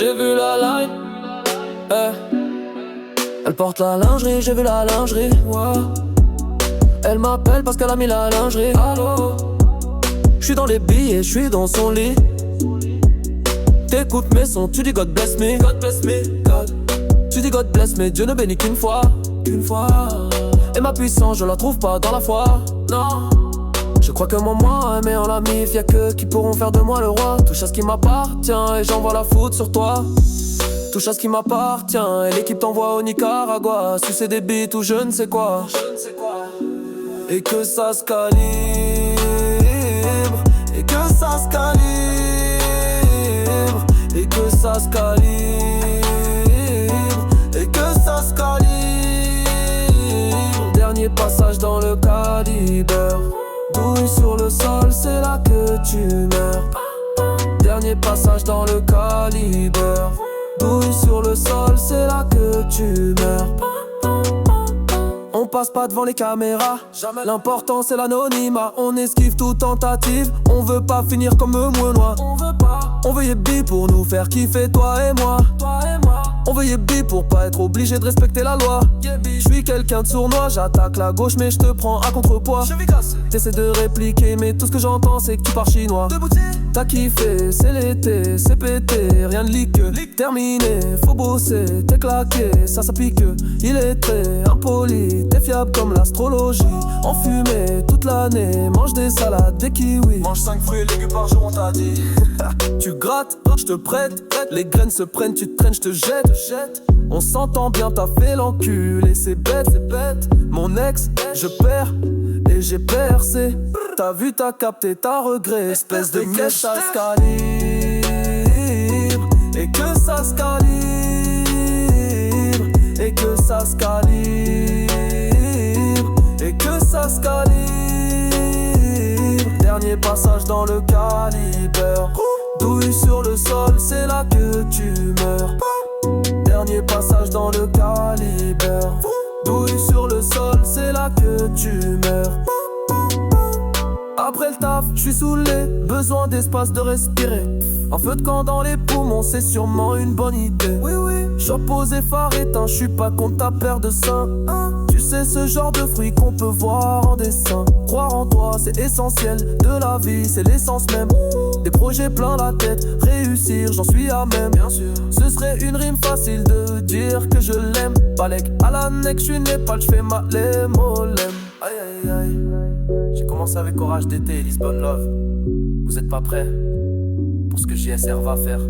j'ai vu la line. Elle porte la lingerie, j'ai vu la lingerie. Ouais. Elle m'appelle parce qu'elle a mis la lingerie. Allô. J'suis dans les billets, j'suis dans son lit. T'écoutes mes sons, tu dis God bless me. God bless me, God. Tu dis God bless me, Dieu ne bénit qu'une fois. Qu'une fois. Et ma puissance, je la trouve pas dans la foi. Non. Je crois que moi, mais en la mif, y'a que qui pourront faire de moi le roi. Touche à ce qui m'appartient et j'envoie la foudre sur toi. Touche à ce qui m'appartient et l'équipe t'envoie au Nicaragua. Sucer des bites ou je ne sais quoi. Et que ça se calibre. Et que ça se calibre. Et que ça se calibre. Et que ça se calibre. Dernier passage dans le calibre. Douille sur le sol, c'est là que tu meurs. Dernier passage dans le calibre. Douille sur le sol, c'est là que tu meurs. On passe pas devant les caméras, jamais. L'important c'est l'anonymat. On esquive toute tentative. On veut pas finir comme Mouenois. On veut pas. On veut Yébi pour nous faire kiffer toi et moi. On veut Yébi pour pas être obligé de respecter la loi. J'suis quelqu'un de sournois, j'attaque la gauche mais j'te prends à contrepoids. T'essaies de répliquer mais tout ce que j'entends c'est que tu pars chinois. T'as kiffé, c'est l'été, c'est pété, rien de lique. Terminé, faut bosser, t'es claqué, ça pique. Il est très impoli, t'es fiable comme l'astrologie. Enfumé toute l'année, mange des salades, des kiwis. Mange 5 fruits et légumes par jour on t'a dit. Tu grattes, j'te prête, les graines se prennent, tu te traînes, j'te jette. On s'entend bien, t'as fait l'enculé, c'est bête. Mon ex, je perds et j'ai percé. T'as vu, t'as capté, t'as regret. Espèce de que ça se calibre. Et que ça se calibre. Et que ça se calibre. Et que ça se calibre. Dernier passage dans le calibre. Douille sur le sol, c'est là que tu meurs. Dernier passage dans le calibre. Douille sur le sol, c'est là que tu meurs. Après le taf, j'suis saoulé, besoin d'espace de respirer. Un feu de camp dans les poumons, c'est sûrement une bonne idée. Oui, j'suis posé phare éteint, j'suis pas contre ta paire de seins. Tu sais ce genre de fruits qu'on peut voir en dessin. Croire en toi, c'est essentiel de la vie, c'est l'essence même. Des projets plein la tête, réussir, j'en suis à même. Bien sûr. Ce serait une rime facile de dire que je l'aime. Balek à la neck, j'suis Népal, j'fais ma lémolème. Aïe aïe aïe. J'ai commencé avec Orage d'été et Lisbonne Love. Vous êtes pas prêts pour ce que JSR va faire?